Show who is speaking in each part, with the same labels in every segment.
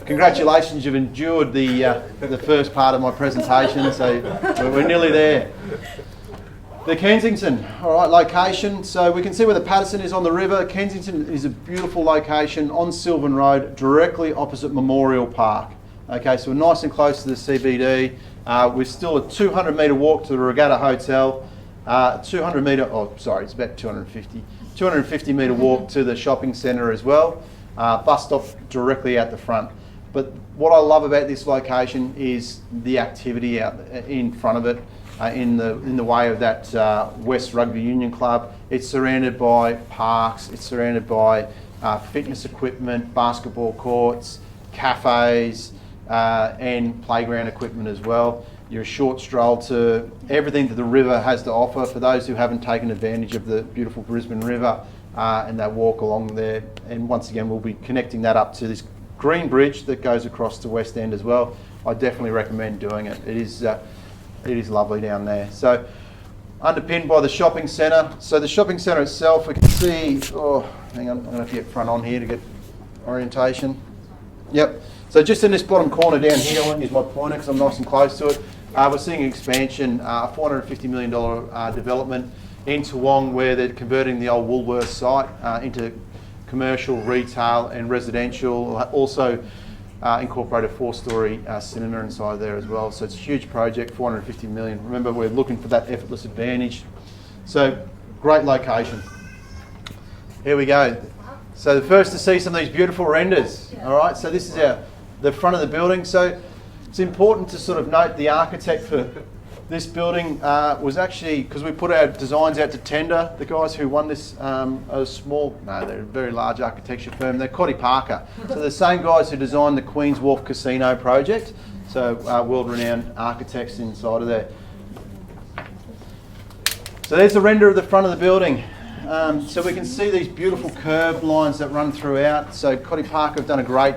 Speaker 1: Congratulations, you've endured the first part of my presentation, so we're nearly there. The Kensington, all right, location. So we can see where the Patterson is on the river. Kensington is a beautiful location on Sylvan Road, directly opposite Memorial Park. Okay, so we're nice and close to the CBD. We're still a 200 metre walk to the Regatta Hotel. 200 metre, oh sorry, it's about 250 metre walk to the shopping centre as well. Bus stop directly out the front. But what I love about this location is the activity out in front of it, in the way of that West Rugby Union Club. It's surrounded by parks, it's surrounded by fitness equipment, basketball courts, cafes, and playground equipment as well. You're a short stroll to everything that the river has to offer for those who haven't taken advantage of the beautiful Brisbane River and that walk along there. And once again, we'll be connecting that up to this green bridge that goes across to West End as well. I definitely recommend doing it. It is lovely down there. So underpinned by the shopping centre. So the shopping centre itself, we can see, oh, hang on, I'm going to have to get front on here to get orientation. Yep. So just in this bottom corner down here, I won't use my pointer because I'm nice and close to it. We're seeing an expansion, $450 million development in Toowong, where they're converting the old Woolworths site into commercial, retail and residential. Also incorporate a 4-storey cinema inside there as well. So it's a huge project, $450 million. Remember, we're looking for that effortless advantage. So great location. Here we go. So the first to see some of these beautiful renders. All right, so this is the front of the building. So it's important to sort of note the architect for this building was actually, because we put our designs out to tender, the guys who won this they're a very large architecture firm, they're Coddy Parker. So the same guys who designed the Queen's Wharf Casino project, so world-renowned architects inside of there. So there's a render of the front of the building. So we can see these beautiful curved lines that run throughout. So Coddy Parker have done a great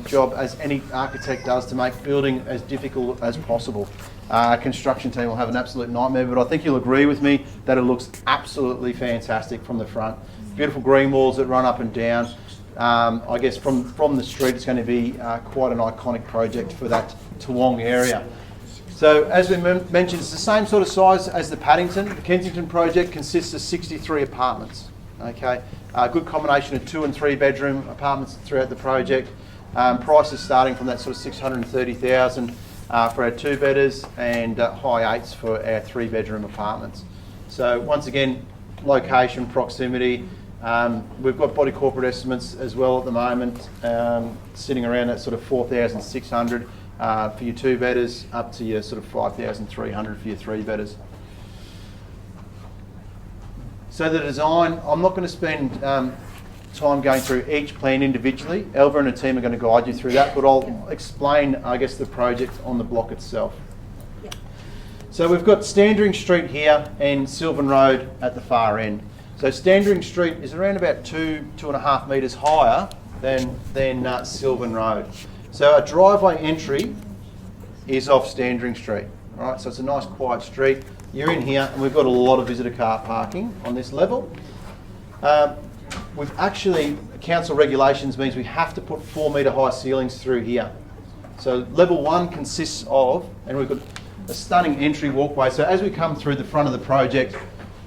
Speaker 1: job, as any architect does, to make building as difficult as possible. Our construction team will have an absolute nightmare, but I think you'll agree with me that it looks absolutely fantastic from the front. Beautiful green walls that run up and down. I guess from the street it's going to be quite an iconic project for that Toowong area. So as we mentioned, it's the same sort of size as the Paddington. The Kensington project consists of 63 apartments. Okay, a good combination of 2 and 3 bedroom apartments throughout the project. Prices starting from that sort of 630,000 for our 2-bedders and high 8s for our 3-bedroom apartments. So once again, location, proximity. We've got body corporate estimates as well at the moment, sitting around that sort of 4,600. For your 2-bedders, up to your sort of 5,300 for your 3-bedders. So the design, I'm not going to spend time going through each plan individually. Elva and her team are going to guide you through that, but I'll explain, I guess, the project on the block itself. So we've got Standring Street here and Sylvan Road at the far end. So Standring Street is around about 2.5 metres higher than Sylvan Road. So a driveway entry is off Standring Street, all right? So it's a nice quiet street. You're in here and we've got a lot of visitor car parking on this level. We've actually, council regulations means we have to put 4-metre high ceilings through here. So level 1 consists of, and we've got a stunning entry walkway. So as we come through the front of the project,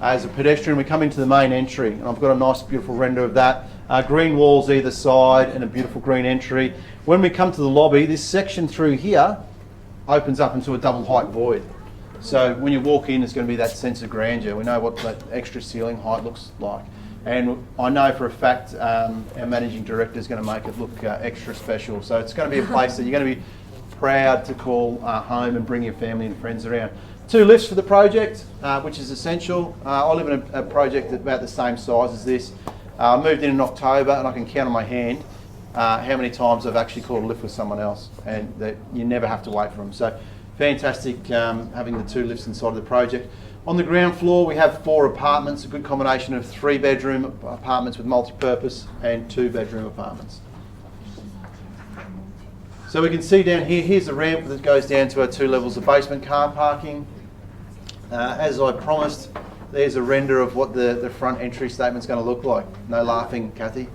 Speaker 1: as a pedestrian, we come into the main entry, and I've got a nice beautiful render of that. Green walls either side and a beautiful green entry. When we come to the lobby, this section through here opens up into a double height void. So when you walk in, there's going to be that sense of grandeur. We know what that extra ceiling height looks like. And I know for a fact our managing director is going to make it look extra special. So it's going to be a place that you're going to be proud to call home and bring your family and friends around. 2 lifts for the project, which is essential. I live in a project about the same size as this. I moved in October, and I can count on my hand how many times I've actually called a lift with someone else, and that you never have to wait for them. So fantastic having the 2 lifts inside of the project. On the ground floor we have 4 apartments, a good combination of 3-bedroom apartments with multi-purpose and 2-bedroom apartments. So we can see down here, here's the ramp that goes down to our 2 levels of basement car parking. As I promised, there's a render of what the front entry statement's going to look like. No laughing, Kathy.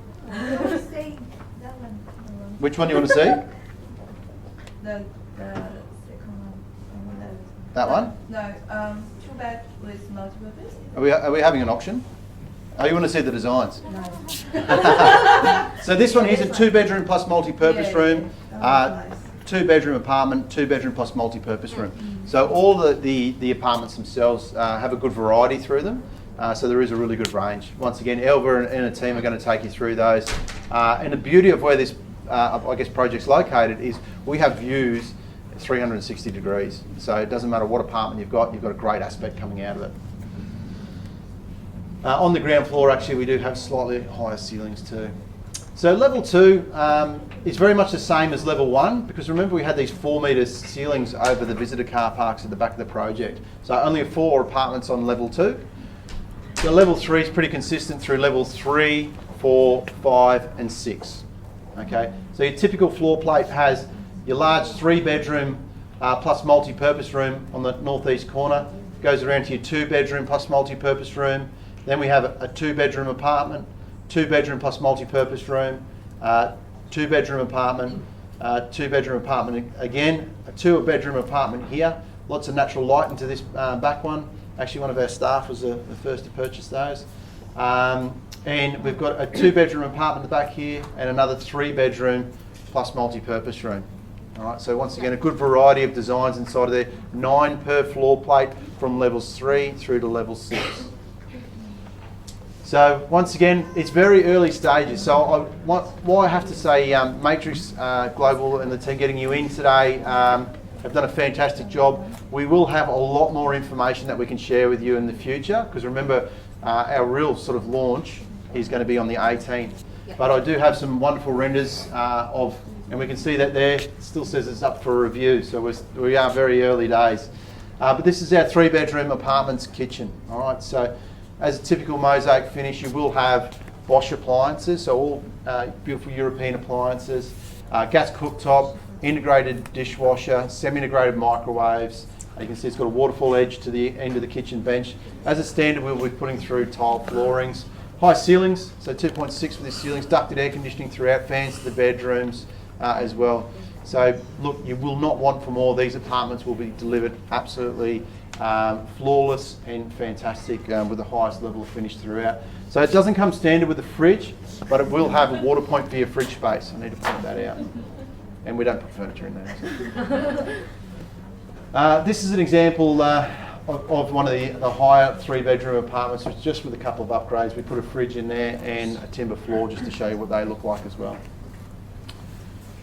Speaker 1: Which one do you want to see?
Speaker 2: The second one.
Speaker 1: That one?
Speaker 2: No, 2-bed with multi-purpose.
Speaker 1: Are we having an auction? Oh, you want to see the designs?
Speaker 2: No.
Speaker 1: So this one is a 2-bedroom plus multi-purpose room,
Speaker 2: Nice.
Speaker 1: 2-bedroom apartment, 2-bedroom plus multi-purpose room. So all the apartments themselves have a good variety through them. So there is a really good range. Once again, Elva and a team are going to take you through those. And the beauty of where this, I guess, project's located is we have views 360 degrees. So it doesn't matter what apartment you've got a great aspect coming out of it. On the ground floor, actually, we do have slightly higher ceilings too. So level 2 is very much the same as level 1, because remember we had these 4 metre ceilings over the visitor car parks at the back of the project. So only 4 apartments on level 2. So level 3 is pretty consistent through level 3, 4, 5 and 6. Okay, so your typical floor plate has your large 3-bedroom plus multi-purpose room on the northeast corner, goes around to your 2-bedroom plus multi-purpose room. Then we have a 2-bedroom apartment, 2-bedroom plus multi-purpose room, 2-bedroom apartment, 2-bedroom apartment again, a 2-bedroom apartment here. Lots of natural light into this back one. Actually, one of our staff was the first to purchase those. And we've got a 2-bedroom apartment in the back here and another 3-bedroom plus multi-purpose room. All right, so once again, a good variety of designs inside of there. 9 per floor plate from levels 3 through to level 6. So once again, it's very early stages. So why I have to say Matrix Global and the team getting you in today have done a fantastic job. We will have a lot more information that we can share with you in the future, because remember our real sort of launch is going to be on the 18th. But I do have some wonderful renders of, and we can see that there, it still says it's up for review. So we are very early days. But this is our 3-bedroom apartments kitchen. All right, so as a typical Mosaic finish, you will have Bosch appliances, so all beautiful European appliances, gas cooktop, integrated dishwasher, semi-integrated microwaves. You can see it's got a waterfall edge to the end of the kitchen bench. As a standard, we'll be putting through tile floorings. High ceilings, so 2.6 for the ceilings, ducted air conditioning throughout, fans to the bedrooms as well. So look, you will not want for more. These apartments will be delivered absolutely flawless and fantastic with the highest level of finish throughout. So it doesn't come standard with the fridge, but it will have a water point for your fridge space. I need to point that out. And we don't put furniture in there. This is an example of one of the higher 3-bedroom apartments, which just with a couple of upgrades. We put a fridge in there and a timber floor just to show you what they look like as well.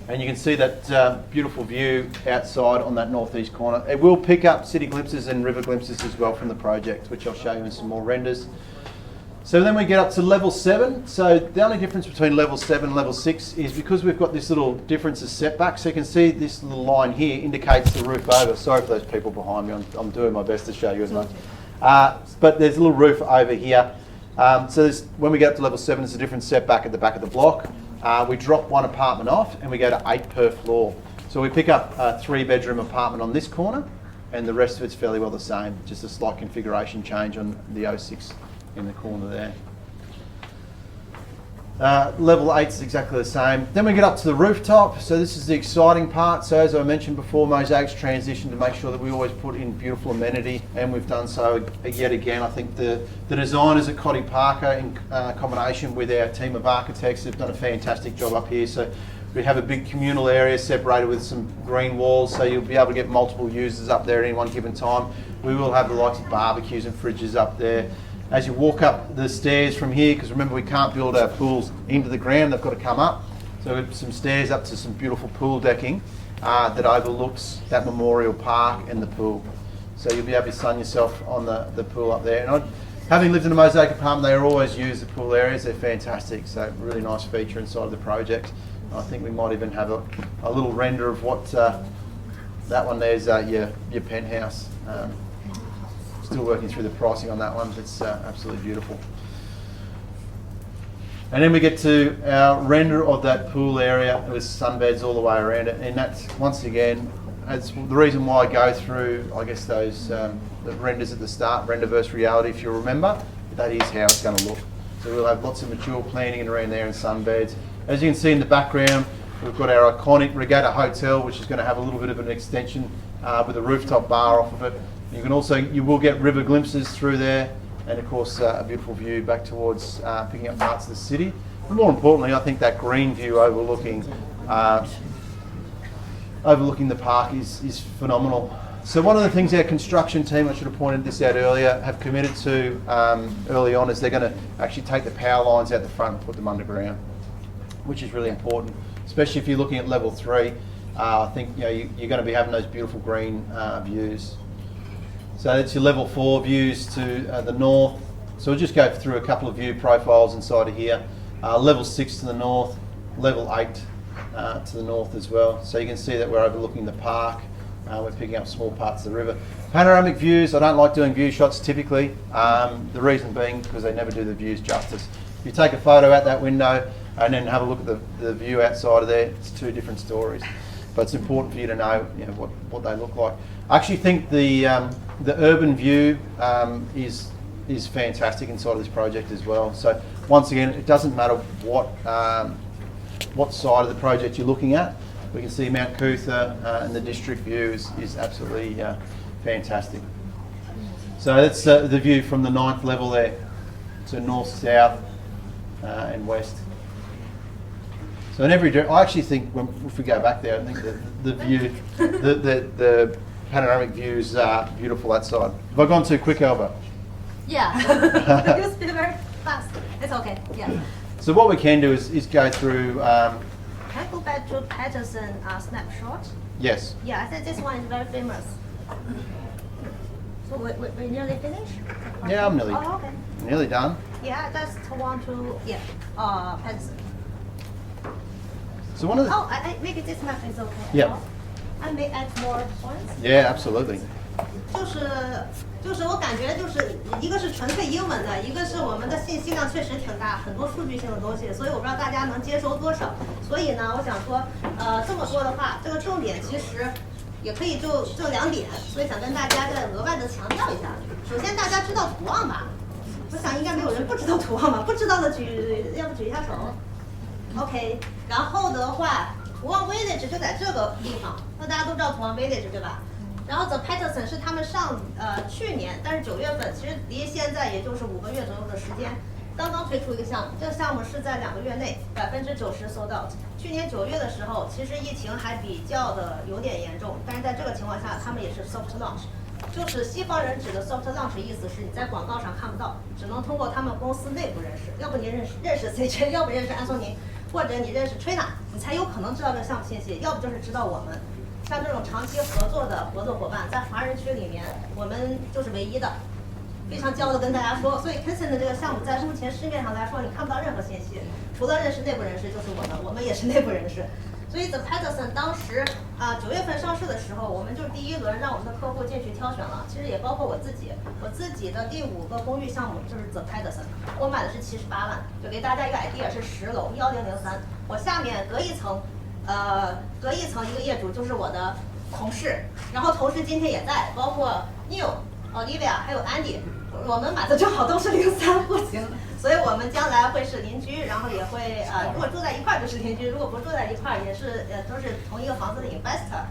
Speaker 1: And you can see that beautiful view outside on that northeast corner. It will pick up city glimpses and river glimpses as well from the project, which I'll show you in some more renders. So then we get up to level 7. So the only difference between level 7 and level 6 is because we've got this little difference of setback. So you can see this little line here indicates the roof over. Sorry for those people behind me, I'm doing my best to show you as much. But there's a little roof over here. So when we get up to level 7, there's a different setback at the back of the block. We drop one apartment off and we go to 8 per floor. So we pick up a 3-bedroom apartment on this corner and the rest of it's fairly well the same, just a slight configuration change on the 06 in the corner there. Level 8 is exactly the same. Then we get up to the rooftop. So this is the exciting part. So as I mentioned before, Mosaic's transition to make sure that we always put in beautiful amenity, and we've done so yet again. I think the designers at Cotty Parker, in combination with our team of architects, have done a fantastic job up here. So we have a big communal area separated with some green walls, so you'll be able to get multiple users up there at any one given time. We will have the likes of barbecues and fridges up there. As you walk up the stairs from here, because remember we can't build our pools into the ground, they've got to come up. So we've got some stairs up to some beautiful pool decking that overlooks that memorial park and the pool. So you'll be able to sun yourself on the pool up there. And having lived in a Mosaic apartment, they always use the pool areas. They're fantastic, so really nice feature inside of the project. I think we might even have a little render of what that one there's your penthouse. Still working through the pricing on that one, but it's absolutely beautiful. And then we get to our render of that pool area with sunbeds all the way around it, and that's once again, that's the reason why I go through, I guess, those the renders at the start, render versus reality. If you remember, that is how it's going to look. So we'll have lots of mature planting around there and sunbeds. As you can see in the background, We've got our iconic Regatta Hotel, which is going to have a little bit of an extension with a rooftop bar off of it. You will get river glimpses through there, and of course a beautiful view back towards picking up parts of the city. But more importantly, I think that green view overlooking the park is phenomenal. So one of the things our construction team, I should have pointed this out earlier, have committed to early on is they're going to actually take the power lines out the front and put them underground, which is really important, especially if you're looking at level 3. I think you're going to be having those beautiful green views. So that's your level 4 views to the north. So we'll just go through a couple of view profiles inside of here. Level 6 to the north, level 8 to the north as well. So you can see that we're overlooking the park. We're picking up small parts of the river. Panoramic views, I don't like doing view shots typically. The reason being because they never do the views justice. If you take a photo out that window and then have a look at the view outside of there, it's two different stories. But it's important for you to know, what they look like. I actually think the urban view is fantastic inside of this project as well. So once again, it doesn't matter what side of the project you're looking at. We can see Mount Cootha and the district view is absolutely fantastic. So that's the view from the 9th level there to north, south and west. So in every I actually think if we go back there, I think the view, the panoramic view is beautiful that side. Have I gone too quick, Alba?
Speaker 3: Yeah, you speak very fast. It's okay. Yeah.
Speaker 1: So what we can do is go through.
Speaker 3: Can I go back to Patterson snapshot?
Speaker 1: Yes.
Speaker 3: Yeah, I think this one is very famous. So we nearly finished?
Speaker 1: Yeah, I'm nearly.
Speaker 3: Oh, okay.
Speaker 1: Nearly done.
Speaker 3: Yeah, I just want to Patterson.
Speaker 1: So one of the.
Speaker 3: Oh, I maybe this map is okay.
Speaker 1: Yeah.
Speaker 3: I may add more points.
Speaker 1: Yeah, absolutely.
Speaker 3: 就是我感觉就是一个是纯粹英文的，一个是我们的信息量确实挺大，很多数据性的东西，所以我不知道大家能接收多少。所以呢，我想说，这么多的话，这个重点其实也可以就2点，所以想跟大家再额外的强调一下。首先大家知道图旺吧？我想应该没有人不知道图旺吧？不知道的要不举一下手。OK， 然后的话，图旺 Village 就在这个地方，那大家都知道图旺 Village 对吧？然后 The Patterson 是他们去年，但是9月份，其实离现在也就是5个月左右的时间，刚刚推出一个项目。这个项目是在2个月内90%sold out。去年9月的时候，其实疫情还比较的有点严重，但是在这个情况下，他们也是 soft launch。就是西方人指的 soft launch 意思是你在广告上看不到，只能通过他们公司内部人士，要不你认识 CJ， 要不认识安松尼，或者你认识 Trina， 你才有可能知道这个项目信息，要不就是知道我们。像这种长期合作的合作伙伴，在华人区里面，我们就是唯一的，非常骄傲的跟大家说。所以 Kingston 的这个项目在目前市面上来说，你看不到任何信息，除了认识内部人士就是我们也是内部人士。所以 The Patterson 当时9月份上市的时候，我们就第1轮让我们的客户进去挑选了，其实也包括我自己的第5个公寓项目就是 The Patterson， 我买的是78万，就给大家一个 idea 是10楼1003，我下面隔一层一个业主就是我的同事，然后同事今天也在，包括 Neil、Olivia 还有 Andy， 我们买的正好都是03户型，所以我们将来会是邻居，然后也会如果住在一块儿就是邻居，如果不住在一块儿也是都是同一个房子的 investor。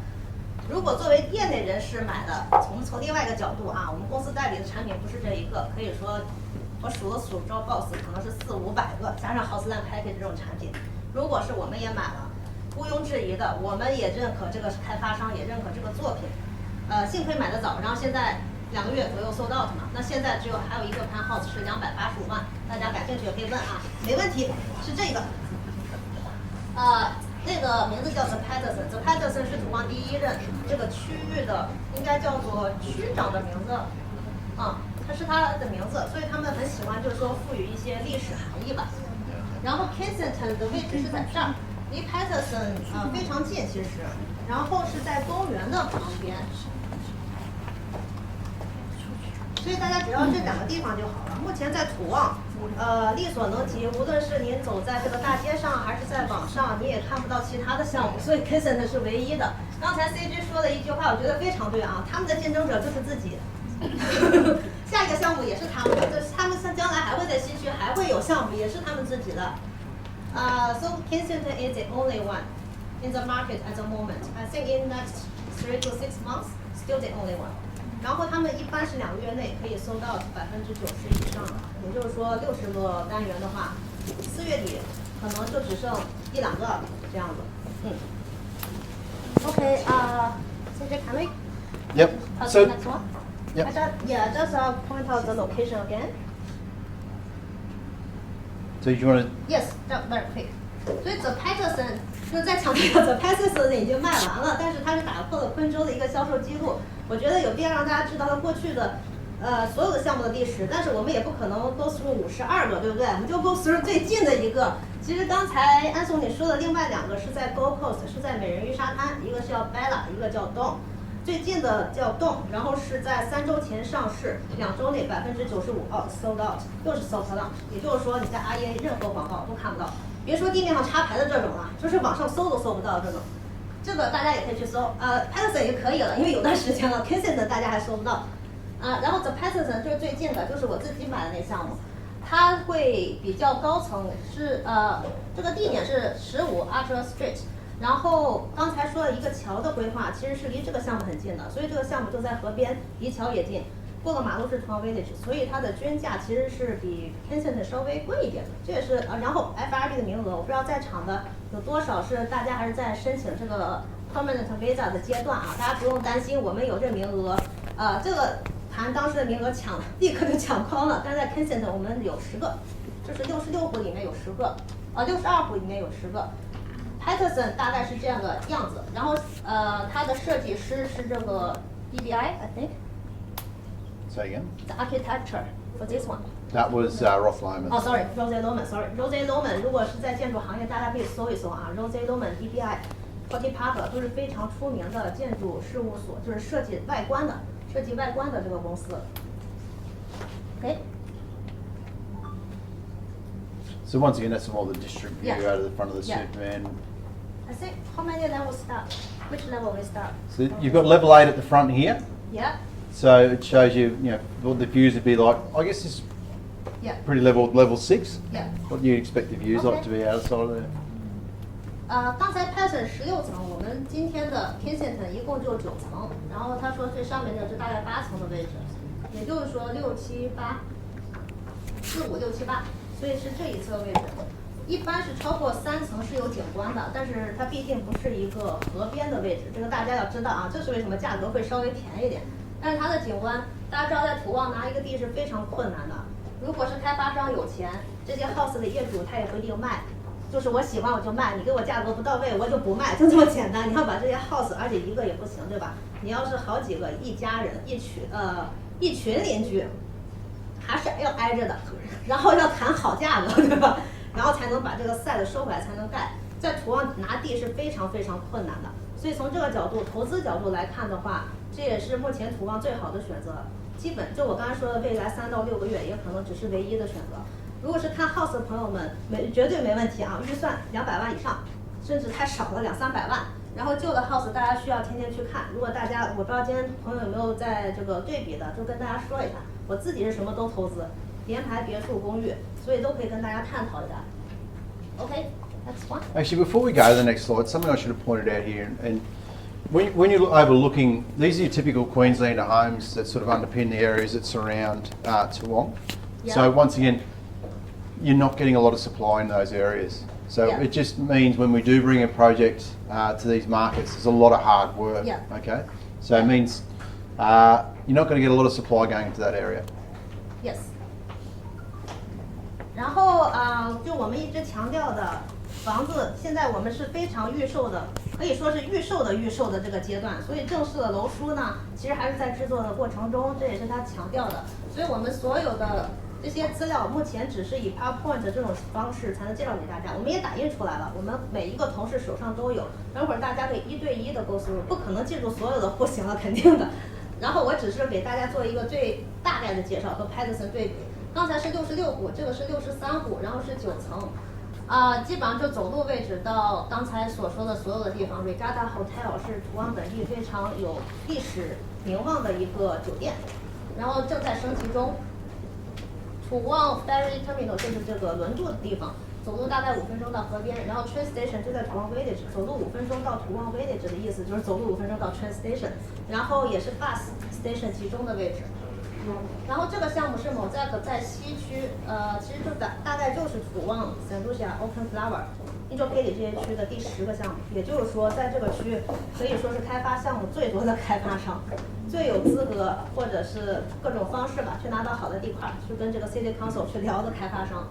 Speaker 3: 如果作为业内人士买的，从另外一个角度我们公司代理的产品不是这一个，可以说我数了数Dropbox可能是400-500个，加上 Houseland Package 这种产品，如果是我们也买了。毋庸置疑的，我们也认可这个开发商，也认可这个作品。幸亏买得早，然后现在2个月左右sold out嘛。那现在还有一个penthouse是285万，大家感兴趣也可以问没问题，是这个。那个名字叫 The Patterson，The Patterson 是图旺第1任这个区域的，应该叫做区长的名字它是他的名字，所以他们很喜欢就是说赋予一些历史含义吧。然后 Kensington 的位置是在这儿。离 Patterson 非常近，其实，然后是在公园的旁边，所以大家只要这2个地方就好了。目前在图旺，力所能及，无论是您走在这个大街上，还是在网上，你也看不到其他的项目，所以 Kensington 是唯一的。刚才 CJ 说的一句话，我觉得非常对他们的竞争者就是自己。下一个项目也是他们的，他们将来还会在西区还会有项目，也是他们自己的。So Kensington is the only one in the market at the moment. I think in next 3 to 6 months, still the only one. 然后他们一般是2个月内可以收到90%以上的，也就是说60个单元的话，4月底可能就只剩1、2个这样子。Okay, can we?
Speaker 1: Yep.
Speaker 3: So next one.
Speaker 1: Yep.
Speaker 3: Just point out the location again.
Speaker 1: So you want to?
Speaker 3: Yes, very quick. 所以 The Patterson 就再强调 The Patterson 已经卖完了，但是它是打破了昆州的一个销售记录。我觉得有必要让大家知道它过去的所有的项目的历史，但是我们也不可能 go through 52个，对不对？我们就 go through 最近的一个。其实刚才安松你说的另外2个是在 Gold Coast， 是在美人鱼沙滩，一个是叫 Bella， 一个叫 Dawn。最近的叫 Dawn， 然后是在3周前上市，2周内95%sold out， 又是 sold out， 也就是说你在 IEA 任何广告都看不到，别说地面上插牌的这种了，就是网上搜都搜不到这种。这个大家也可以去搜，Patterson 也可以了，因为有段时间了 ，Kensington 大家还搜不到。然后 The Patterson 就是最近的，就是我自己买的那项目，它会比较高层，是这个地点是15 Archer Street， 然后刚才说了一个桥的规划，其实是离这个项目很近的，所以这个项目就在河边，离桥也近，过了马路是 Tong Village， 所以它的均价其实是比 Kensington 稍微贵一点的，这也是然后 FRB 的名额，我不知道在场的有多少是大家还是在申请这个 Permanent Visa 的阶段啊，大家不用担心，我们有这名额，这个盘当时的名额立刻就抢光了，但是在 Kensington 我们有10个，就是66户里面有10个，62户里面有10个。Patterson 大概是这样的样子，然后它的设计师是这个 BBI，I think.
Speaker 1: Say again.
Speaker 3: The architecture for this one.
Speaker 1: That was Roth Loman.
Speaker 3: Oh, sorry, Rose Loman. Loman 如果是在建筑行业，大家可以搜一搜啊 ，Rose Loman BBI。Potty Parker 都是非常出名的建筑事务所，就是设计外观的这个公司。Okay.
Speaker 1: So once again, that's all the district view
Speaker 3: Yeah.
Speaker 1: out of the front of the
Speaker 3: Yeah.
Speaker 1: Superman.
Speaker 3: I think how many levels start? Which level we start?
Speaker 1: So you've got level 8 at the front here.
Speaker 3: Yeah.
Speaker 1: So it shows you, what the views would be like. I guess it's
Speaker 3: Yeah.
Speaker 1: pretty level 6.
Speaker 3: Yeah.
Speaker 1: What do you expect the views like
Speaker 3: Okay.
Speaker 1: to be outside of there?
Speaker 3: 刚才 Patterson 16层，我们今天的 Kensington 一共就9层，然后他说最上面的就大概8层的位置，也就是说6、7、8、4、5、6、7、8，所以是这一侧位置。一般是超过3层是有景观的，但是它毕竟不是一个河边的位置，这个大家要知道啊，这是为什么价格会稍微便宜一点。但是它的景观，大家知道在土旺拿一个地是非常困难的。如果是开发商有钱，这些 house 的业主他也不一定卖。就是我喜欢我就卖，你给我价格不到位我就不卖，就这么简单。你要把这些 house， 而且一个也不行，对吧？你要是好几个一家人一群邻居，还是要挨着的，然后要谈好价格，对吧？然后才能把这个 site 收回来，才能盖。在土旺拿地是非常非常困难的，所以从这个角度，投资角度来看的话，这也是目前土旺最好的选择。基本就我刚才说的，未来3到6个月也可能只是唯一的选择。如果是看 house 的朋友们，绝对没问题啊，预算200万以上，甚至太少了200-300万。然后旧的 house 大家需要天天去看。如果大家我不知道今天朋友有没有在这个对比的，就跟大家说一下，我自己是什么都投资，联排、别墅、公寓，所以都可以跟大家探讨一下。Okay, that's one.
Speaker 1: Actually, before we go to the next slide, something I should have pointed out here, and when you're overlooking, these are your typical Queenslander homes that sort of underpin the areas that surround Toowong.
Speaker 3: Yeah.
Speaker 1: So once again, you're not getting a lot of supply in those areas. So
Speaker 3: Yeah.
Speaker 1: it just means when we do bring a project to these markets, there's a lot of hard work.
Speaker 3: Yeah.
Speaker 1: Okay, so it means you're not going to get a lot of supply going into that area.
Speaker 3: Yes. 然后就我们一直强调的房子，现在我们是非常预售的，可以说是预售的这个阶段，所以正式的楼书呢，其实还是在制作的过程中，这也是他强调的。所以我们所有的这些资料目前只是以 PowerPoint 这种方式才能介绍给大家，我们也打印出来了，我们每一个同事手上都有，等会儿大家可以1对1的go through，不可能记住所有的户型了，肯定的。然后我只是给大家做一个最大概的介绍，和 Patterson 对比。刚才是66户，这个是63户，然后是9层，基本上就走路位置到刚才所说的所有的地方。Regatta Hotel 是土旺本地非常有历史名望的一个酒店，然后正在升级中。土旺 Ferry Terminal 就是这个轮渡的地方，走路大概5分钟到河边，然后 train station 就在图旺 village， 走路5分钟到图旺 village 的意思就是走路5分钟到 train station， 然后也是 bus station 集中的位置。然后这个项目是Mosaic在西区，其实就大概就是图旺、St. Lucia、Open Flower、Angel Gate 这些区的第10个项目，也就是说在这个区可以说是开发项目最多的开发商，最有资格或者是各种方式吧，去拿到好的地块，去跟这个 City Council 去聊的开发商。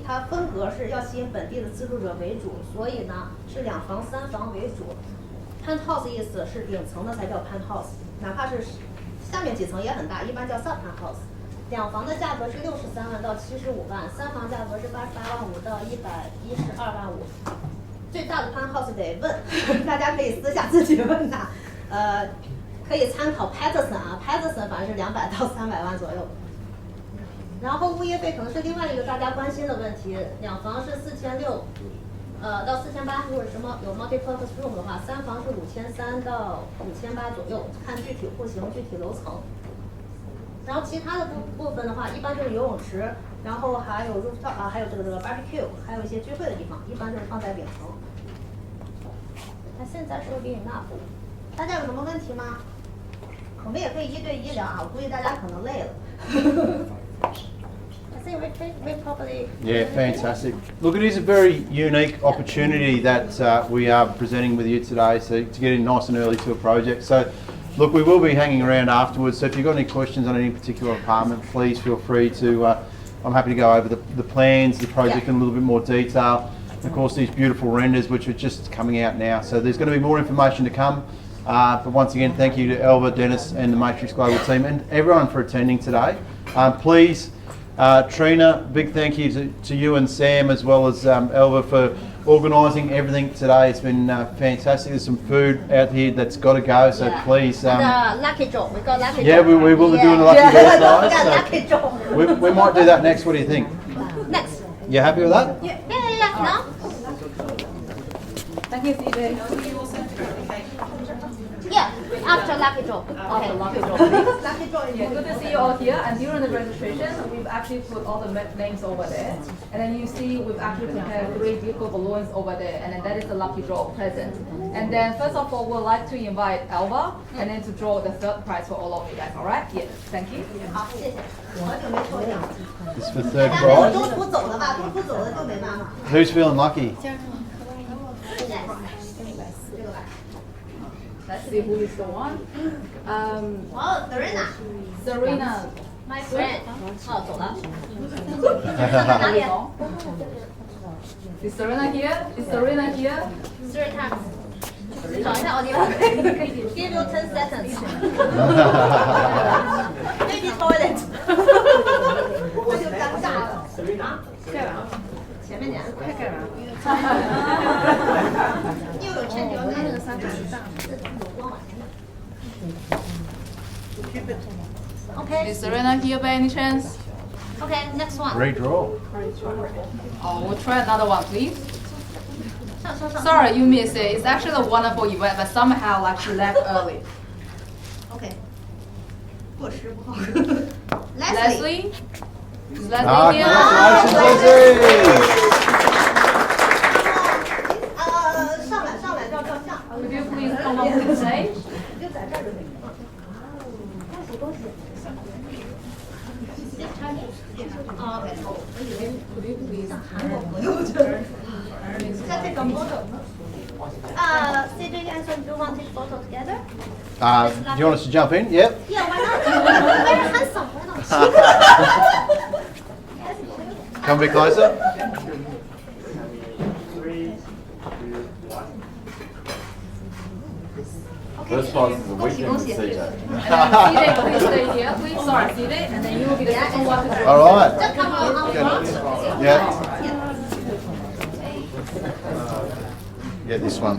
Speaker 3: 它风格是要吸引本地的自住者为主，所以呢是2房3房为主。Penthouse 意思是顶层的才叫 Penthouse， 哪怕是下面几层也很大，一般叫 Sub Penthouse。2房的价格是63万到75万，3房价格是88万5到112万5。最大的 Penthouse 得问，大家可以私下自己问他。可以参考 Patterson 啊 ，Patterson 反正是200到300万左右。然后物业费可能是另外一个大家关心的问题，2房是4600，到4800，如果什么有 multi-purpose room 的话，3房是5300到5800左右，看具体户型、具体楼层。然后其他的部分的话，一般就是游泳池，然后还有 rooftop 啊，还有这个 barbecue， 还有一些聚会的地方，一般就是放在顶层。那现在是不是给你那步？大家有什么问题吗？我们也可以1对1聊啊，我估计大家可能累了。I think we probably.
Speaker 1: Yeah, fantastic. Look, it is a very unique opportunity that we are presenting with you today, so to get in nice and early to a project. So, look, we will be hanging around afterwards, so if you've got any questions on any particular apartment, please feel free to, I'm happy to go over the plans, the project in a little bit more detail. Of course, these beautiful renders, which are just coming out now. So there's going to be more information to come. But once again, thank you to Elva, Dennis and the Matrix Global team and everyone for attending today. Please, Trina, big thank you to you and Sam as well as Elva for organising everything today. It's been fantastic. There's some food out here that's got to go, so please.
Speaker 3: The lucky draw, we got lucky draw.
Speaker 1: Yeah, we will be doing a lucky draw tonight.
Speaker 3: So lucky draw.
Speaker 1: We might do that next. What do you think?
Speaker 3: Next.
Speaker 1: You happy with that?
Speaker 3: Yeah. No?
Speaker 2: Thank you, CJ.
Speaker 3: Yeah, after lucky draw. Okay,
Speaker 2: Lucky draw.
Speaker 3: lucky draw.
Speaker 2: Yeah, good to see you all here. And during the registration, we've actually put all the names over there. And then you see we've actually prepared 3 beautiful balloons over there. And then that is the lucky draw present. And then first of all, we'd like to invite Elva and then to draw the 3rd prize for all of you guys. All right? Yes. Thank you.
Speaker 3: 好，谢谢。好久没抽奖了。
Speaker 1: This for 3rd
Speaker 3: 大家没有
Speaker 1: prize.
Speaker 3: 中途走了吧？中途走了就没办法。
Speaker 1: Who's feeling lucky?
Speaker 3: 这个吧。
Speaker 2: Let's see who is the one.
Speaker 3: 哦
Speaker 2: Serena.
Speaker 3: My friend. 哦，走了。
Speaker 2: 哪里？Is Serena here? Is Serena here?
Speaker 3: 3 times. 找一下奥迪吧。Give you 10 seconds. Maybe toilet. 这就尴尬了。啊？
Speaker 2: 盖完。
Speaker 3: 前面点。
Speaker 2: 快盖完。
Speaker 3: 又有欠条，那个3个大。Okay.
Speaker 2: Is Serena here by any chance?
Speaker 3: Okay, next one.
Speaker 1: Redraw.
Speaker 2: Oh, we'll try another one, please.
Speaker 3: 上。
Speaker 2: Sorry, you missed it. It's actually a wonderful event, but somehow actually left early.
Speaker 3: Okay. 过时不好。
Speaker 2: Leslie? Is Leslie
Speaker 1: Ah,
Speaker 2: here?
Speaker 1: congratulations, Leslie!
Speaker 3: 上来照相。
Speaker 2: Would you please come up to the stage?
Speaker 3: 就在这儿就可以。恭喜。哦 ，OK， 我以为
Speaker 2: Could you please?
Speaker 3: 韩国朋友这儿。再take a photo. CJ and Son, do you want to take photo together?
Speaker 1: Do you want us to jump in? Yep.
Speaker 3: Yeah, why not? Very handsome. Why not?
Speaker 1: Come a bit closer.
Speaker 4: First prize is the weekend with CJ.
Speaker 2: CJ, please stay here, please. Sorry, CJ, and then you will be the second one to draw.
Speaker 1: All right.
Speaker 3: Just come on front.
Speaker 1: Yeah. Yeah, this one.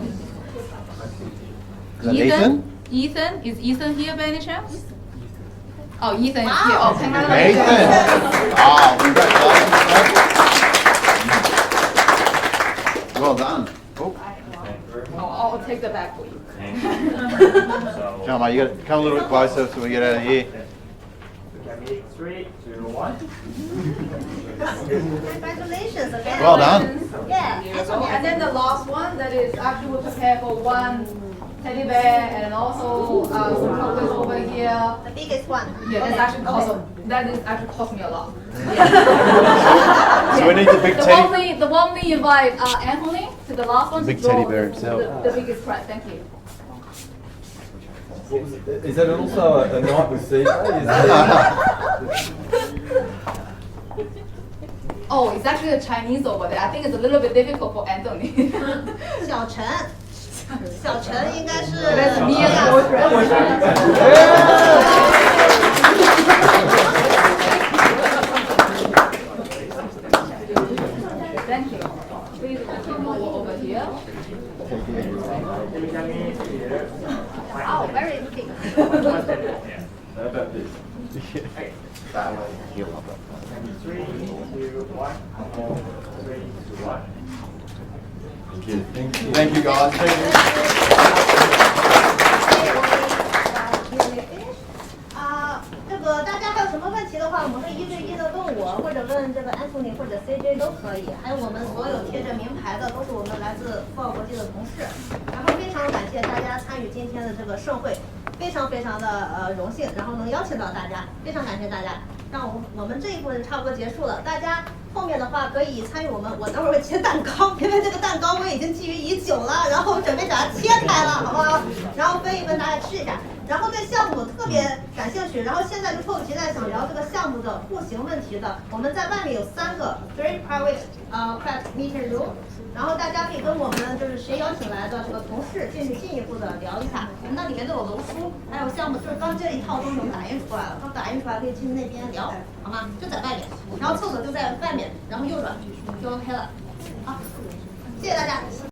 Speaker 1: Is that Ethan?
Speaker 2: Ethan? Is Ethan here by any chance? Oh, Ethan is
Speaker 3: Wow.
Speaker 2: here. Oh,
Speaker 1: Ethan. Oh, congratulations. Well done. Oh,
Speaker 2: I'll take the bag for you.
Speaker 1: John, mate, you got to come a little bit closer so we get out of here.
Speaker 4: 3, 2, 1.
Speaker 3: Congratulations again.
Speaker 1: Well done.
Speaker 3: Yeah.
Speaker 2: And then the last one, that is actually we prepared for one teddy bear and also some chocolates over here.
Speaker 3: The biggest one.
Speaker 2: Yeah, that is actually cost me a lot.
Speaker 1: So we need the big teddy.
Speaker 2: The one we invite Anthony to the last one.
Speaker 1: The
Speaker 2: to
Speaker 1: big
Speaker 2: draw
Speaker 1: teddy bear himself.
Speaker 2: The biggest prize. Thank you.
Speaker 4: Is that also a night with CJ?
Speaker 2: Oh, it's actually a Chinese over there. I think it's a little bit difficult for Anthony.
Speaker 3: 小陈应该是
Speaker 2: That's me and my boyfriend. Thank you. Please come over here.
Speaker 3: Wow, very big.
Speaker 4: How about this? 3, 2, 1. 3, 2, 1. Thank you.
Speaker 1: Thank you, guys. Thank you.
Speaker 3: 这个大家还有什么问题的话，我们会1对1的问我，或者问这个 Anthony 或者 CJ 都可以。还有我们所有贴着名牌的，都是我们来自富澳国际的同事。然后非常感谢大家参与今天的这个盛会，非常的荣幸，然后能邀请到大家，非常感谢大家。让我们这一部分差不多结束了，大家后面的话可以参与我等会儿会切蛋糕，因为这个蛋糕我已经觊觎已久了，然后准备把它切开了，好不好？然后分一分大家吃一下。然后对项目特别感兴趣，然后现在就迫不及待想聊这个项目的户型问题的，我们在外面有3个 very private private meeting room， 然后大家可以跟我们就是谁邀请来的这个同事进一步的聊一下，我们那里面都有楼书，还有项目就是刚这一套东西我们打印出来了，刚打印出来可以进那边聊，好吗？就在外面，然后厕所就在外面，然后右转就 OK 了。好，谢谢大家。